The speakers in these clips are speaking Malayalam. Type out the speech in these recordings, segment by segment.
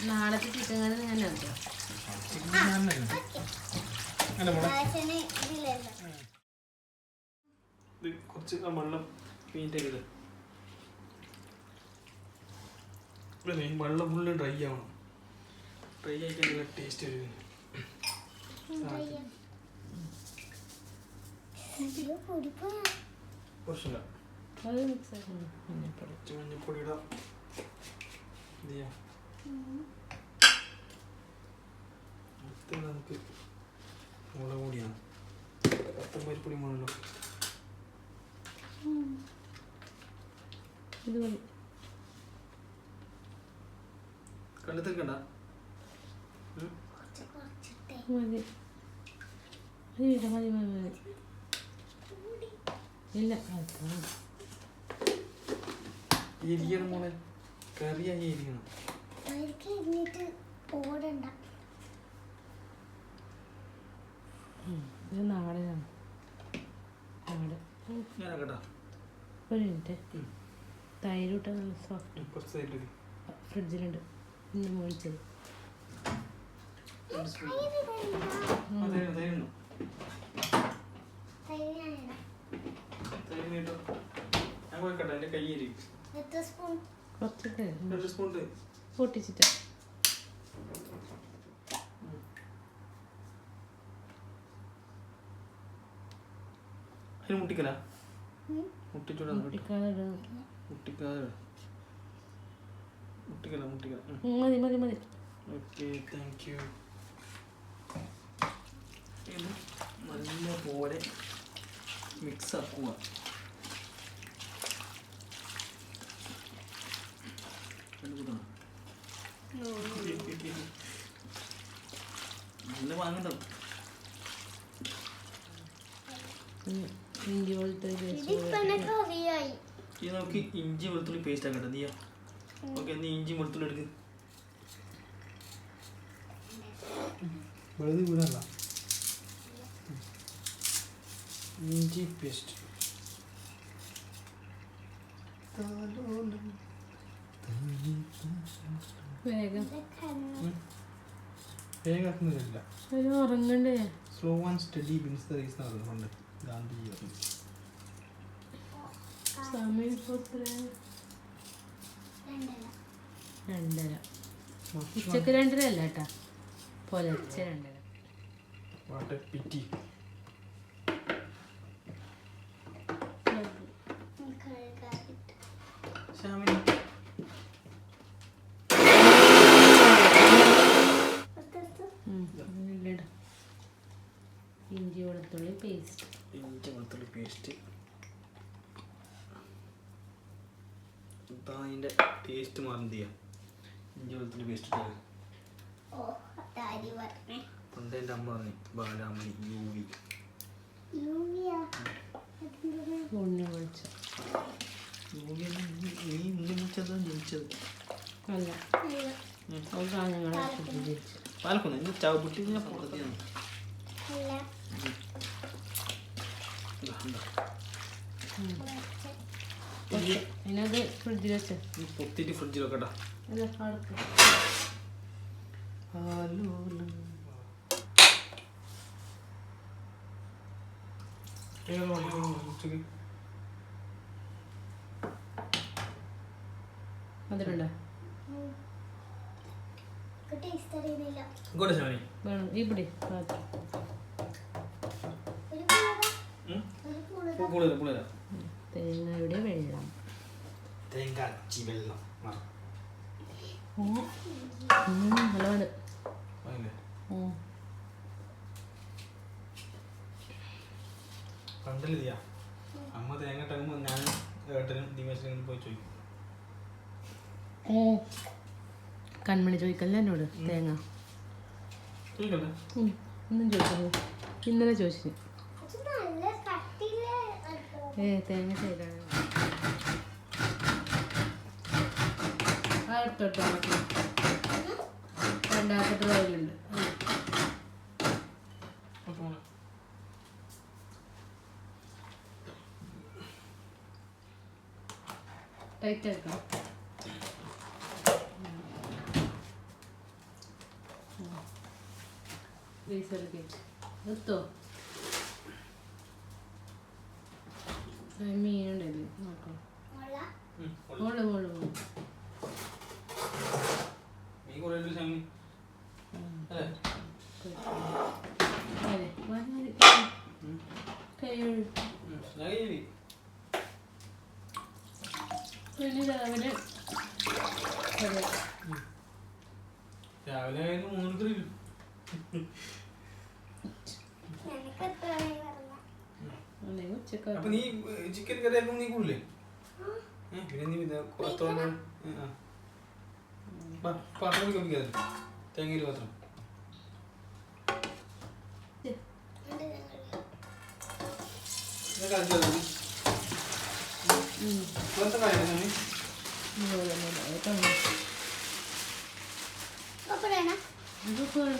നാളത്തെ ചിക്കൻ കറി കുറച്ച് വെള്ളം പെയിന്റ് ചെയ്ത് വെള്ളം ഫുള്ള് ഡ്രൈ ആവണം. ഡ്രൈ ആയിക്കഴിഞ്ഞാൽ ടേസ്റ്റ് വരുന്നത്. കുറച്ചില്ല മഞ്ഞപ്പൊടി ഇടാം. നമുക്ക് മുളക് പൊടിയാണ്. പത്തമ്പരിപ്പൊടി മുളക് കണ്ടെത്തിക്കണ്ട എരിയണം മോളെ, കറിയായി എരിയണം. ഇത് നാടനാണ്. കേട്ടോ ഒരു മിനിറ്റ്. തൈര് ഇട്ടാൽ നല്ല സോഫ്റ്റ്. ഫ്രിഡ്ജിലുണ്ട് ഇന്ന് മേടിച്ചത്. പൊട്ടിച്ചിട്ട് മുട്ടിക്കല മുട്ടിക്കാതെ മതി മതി മതി. Okay, thank you. ഇത് നല്ല പോലെ മിക്സ് ആക്കുക. നല്ല വാങ്ങണ്ടോ? ഇഞ്ചി വെളുത്തുള്ളി ഇത് നമുക്ക് ഇഞ്ചി വെളുത്തുള്ളി പേസ്റ്റ് ആക്കട്ടെ. നീയാ ഓക്കെ, നീ ഇഞ്ചി വെളുത്തുള്ളി എടുക്ക്. വെളുതി വീടല്ല, ഇഞ്ചി പേസ്റ്റ്. വേഗം വേഗാക്കുന്നില്ല. ഉറങ്ങണ്ടേ? Slow and steady wins the race എന്നാണ് പണ്ട് ഗാന്ധിജി പറഞ്ഞു. സമയം ഇപ്പോൾ 2:30. ഉച്ചക്ക് 2:30 അല്ല കേട്ടാ, പുലർച്ചെ 2:30. What A പിറ്റി. ശ്യാമിനി ഇഞ്ചി വെളുത്തുള്ളി പേസ്റ്റ്. അതിൻ്റെ ടേസ്റ്റ് മാറുന്നത് ചെയ്യാം. ഇഞ്ചി വെളുത്തുള്ളി പേസ്റ്റ് പണ്ട് എൻ്റെ അമ്മ പറഞ്ഞു ബാലാമണി യൂവി ഉണ്ണി വിളിച്ച ജനിച്ചത് അല്ല പാലക്കൊന്ന് എൻ്റെ ചവിട്ടി ഞാൻ പുറത്തെയാണ്. അതിനത് ഫ്രിഡ്ജിൽ വെച്ച പൊത്തിട്ട് ഫ്രിഡ്ജിൽ വെക്കട്ടാ. മധുരണ്ടോ? വേണം ഇവിടെ തേങ്ങയുടെ വെള്ളം. നല്ലതാണ്. പണ്ടല്ലേ അമ്മ തേങ്ങ ഇട്ടാകുമ്പോൾ ഞാൻ ഏട്ടനും ദിമേശനും പോയി ചോദിക്കും. കൺമണി ചോദിക്കല്ലേ എന്നോട് തേങ്ങ? ഇന്നും ചോദിച്ചത്, ഇന്നലെ ചോദിച്ചു. തേങ്ങ ചെയ്താണ്. വറുത്തോട്ടോ രണ്ടാമത്തെ ട്രോയിലുണ്ട്. ടൈറ്റ് ആക്കാം. നിർത്തോ? മീനുണ്ടല്ലേ നോക്കാം. മോള് മോള് മോള് രാവിലെ 3 കിലോ. അപ്പൊ നീ ചിക്കൻ കറി ആക്കുമ്പോ നീ കൂടില്ലേ? പിന്നെ നീ പാത്രം കമ്പിക്കാതെ തേങ്ങയിൽ പാത്രം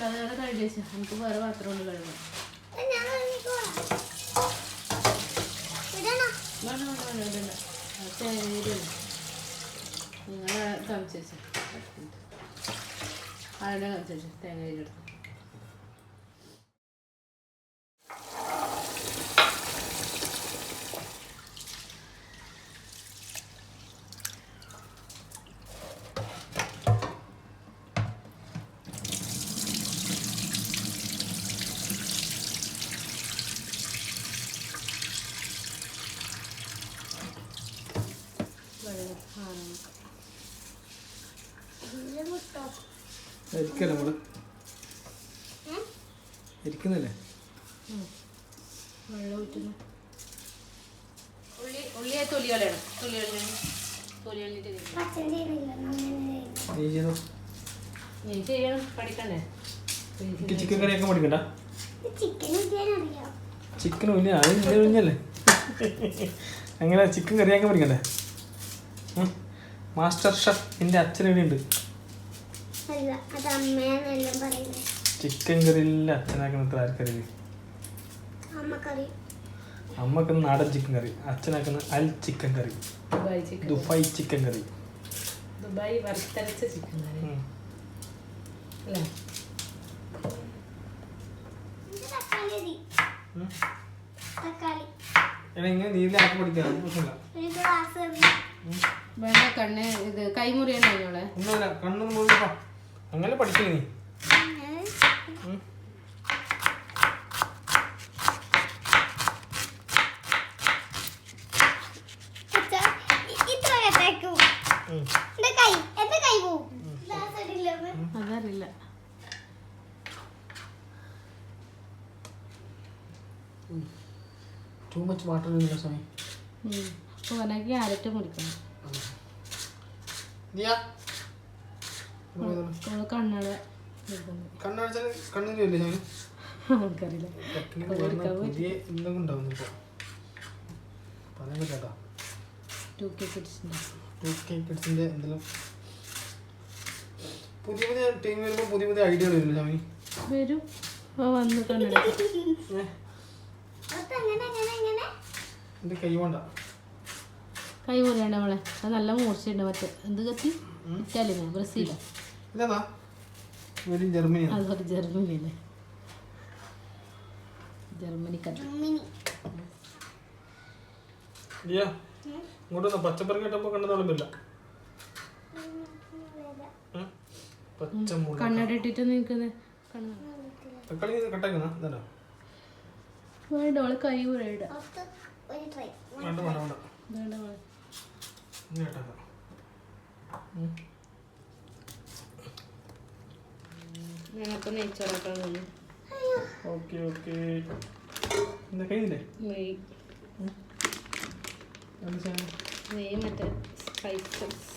അതവിടെ കഴിച്ച എനിക്ക് വേറെ പാത്രം കൊണ്ട് കഴുകാം. നിങ്ങളെ കാണിച്ചു അവിടെ കാണിച്ചു തേങ്ങയിലെടുത്ത് ഇരിക്കുന്നില്ലേ? വെള്ളം ഊറ്റുന്നു. ഉള്ളിയെ തൊലികളാണ് നീ ചെയ്യണം പഠിക്കണ്ടേ? ചിക്കൻ കറിയൊക്കെ പഠിക്കണ്ട. ചിക്കൻ ഉഞ്ഞല്ലേ അങ്ങനെ ചിക്കൻ കറിയാക്കാൻ പഠിക്കണ്ടേ? മാസ്റ്റർ ഷെഫ് എൻ്റെ അച്ഛൻ എവിടെയുണ്ട്? ചിക്കൻ കറിയില്ല അച്ഛനാക്കുന്ന ആർക്കറിയില്ല. അമ്മക്കുന്ന നാടൻ ചിക്കൻ കറി, അച്ഛനാക്കുന്ന അൽ ചിക്കൻ കറി, ദുബായ് ചിക്കൻ കറി. ദുബായ് വറുത്തരച്ച ചിക്കൻ കറി അല്ലേ? നീലാക്കി പഠിക്കാം. വേണ്ട കണ്ണ് ഇത് കൈമുറിയണോളെ ഒന്നുമില്ല. കണ്ണൊന്നും മുറിയപ്പോ അങ്ങനെ പഠിക്കേ നീ. അതറിയില്ല. Too much water in the സമയം. ക്യാരറ്റ് മുറിക്കണം. കണ്ണട കണ്ണില്ലേ നമുക്കറിയില്ല. പുതിയ എന്തെങ്കിലും ഉണ്ടാവും ഇപ്പോൾ പറയാൻ പറ്റാ. 2K കിഡ്സിൻ്റെ എന്തെങ്കിലും പുതിയ പുതിയ ടീം വരുമ്പോൾ പുതിയ പുതിയ ഐഡിയകൾ വരില്ല സമി വരും. വന്ന് കണ്ണട എൻ്റെ കൈ വേണ്ട. കൈ മുറിയണ്ട നമ്മളെ. അത് നല്ല മൂർച്ചയുണ്ട്. മറ്റേ എന്ത് കത്തി? ഇറ്റാലിയൻ ബ്രസീലോ? ജർമ്മനി. അതൊരു ജർമ്മനി അല്ലേ? ജർമ്മനി കത്തി. ഇങ്ങോട്ട് പച്ചപ്പറി കേട്ടപ്പോൾ കണ്ണുതളമ്പില്ല. കണ്ണട ഇട്ടിട്ട് നിൽക്കുന്നത് തക്കാളി കട്ടാക്കുന്ന വേണ്ട. അവളെ കൈ മുറിയിട. വേണ്ട വേണ്ട വേണ്ട ഞങ്ങൾക്ക് നെയ്ച്ചോറൊക്കെ തോന്നി. Okay okay. എന്താ കഴിയില്ലേ? നെയ്യ് മറ്റേ സ്പൈസസ്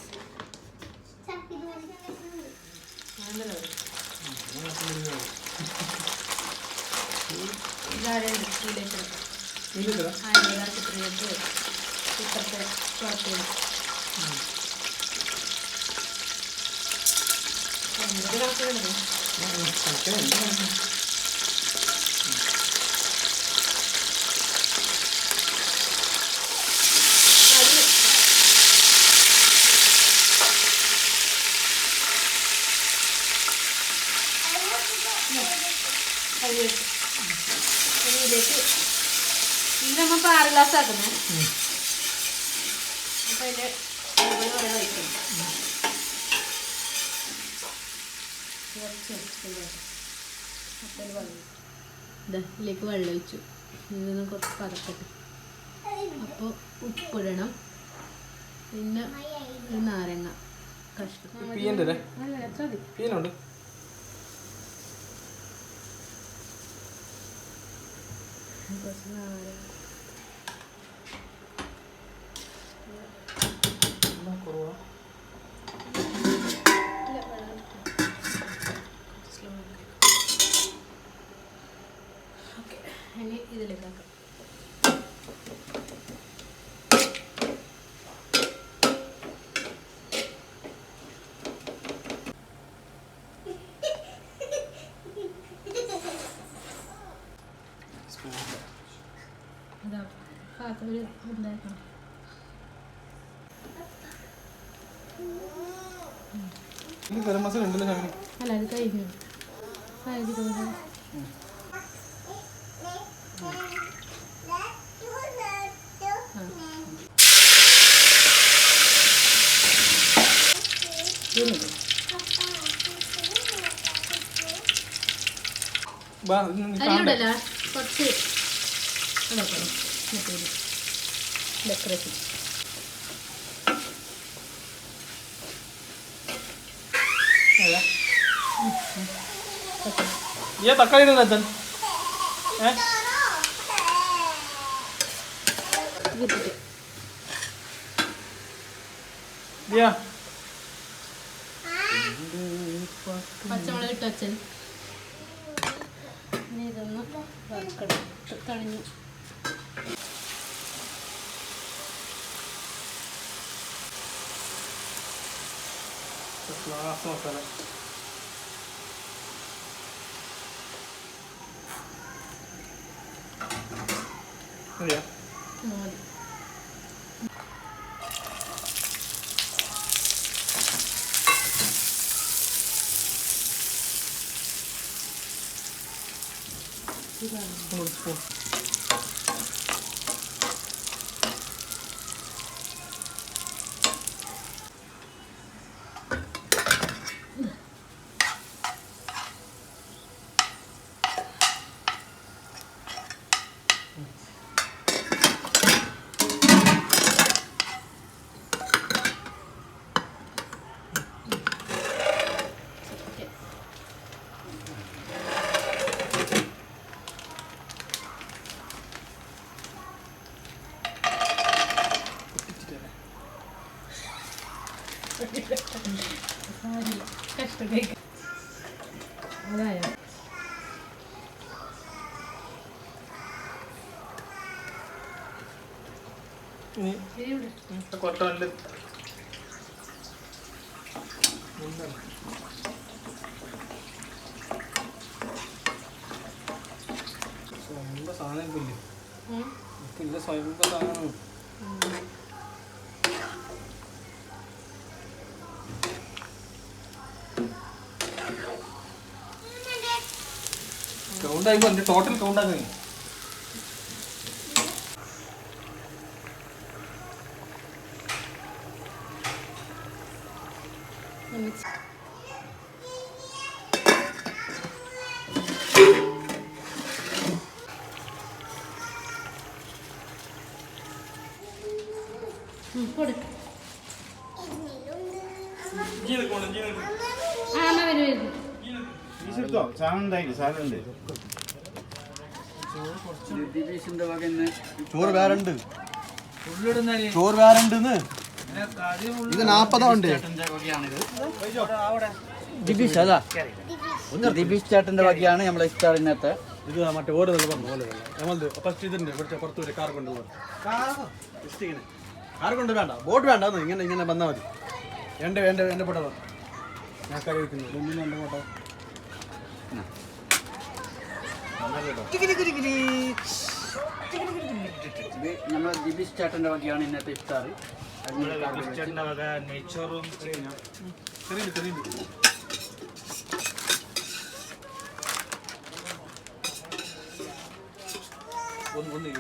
ഇതിലേക്ക് ഇത് നമ്മൾ 6 ഗ്ലാസ് ആക്കുന്നേ. അപ്പം അതിൻ്റെ വെള്ളം ഒഴിക്കണം. ഇതിലേക്ക് വെള്ളം ഒഴിച്ചു. ഇതൊന്ന് കുറച്ച് പതക്കട്ടെ. അപ്പോൾ ഉപ്പിടണം. പിന്നെ ഒരു നാരങ്ങ കഷ്ണം. അല്ല എത്ര മതി. കുറച്ച് നാരങ്ങ ഓക്കെ. ഇനി ഇതിലേക്കാക്കാം. പാത്രം ഉണ്ടാക്കണം. ഗരം മസാല ഉണ്ടല്ലോ. അല്ല അത് കഴിഞ്ഞു. അതിലൂടല്ല കുറച്ച് ഡെക്കറേഷൻ. തക്കാളി അച്ഛൻ പച്ചമുളക് ഇട്ട് അച്ഛൻ. ഇനി ഇതൊന്ന് വറുക്കണം. തണിഞ്ഞു. മസാല മതിയാ? മതി. അതായോ കൊട്ടവല്ല സ്വയം സാധനം ഇല്ല സ്വയം സാധനം കൗണ്ടായിപ്പോ എൻ്റെ ടോട്ടൽ കൗണ്ടാക്കി ചോറ് വേറുണ്ട് ചോറ് വേറുണ്ട് ഇത് 40 ഉണ്ട് ദിബീഷ് അതാ ദിബീഷ് ചേട്ടൻ്റെ വകയാണ് നമ്മളെ ഇഫ്താർ ഇന്നത്തെ ഇത് മറ്റേ ഓരോ നമ്മൾ ഫസ്റ്റ് ഇതിൻ്റെ ഇവിടുത്തെ പുറത്ത് വരെ കാർ കൊണ്ടുപോകും കാർ കൊണ്ട് വേണ്ട ബോട്ട് വേണ്ട ഇങ്ങനെ വന്നാൽ മതി എൻ്റെ പെട്ടതാണ് ഞാൻ കറി വെക്കുന്നു ഒന്നും രണ്ട് കോട്ട ഇത് നമ്മളെ ദിബീഷ് ചേട്ടൻ്റെ വകയാണ് ഇന്നത്തെ ഇഫ്താർ. നെയ്ച്ചോറും കറിയുണ്ട് ഒന്ന്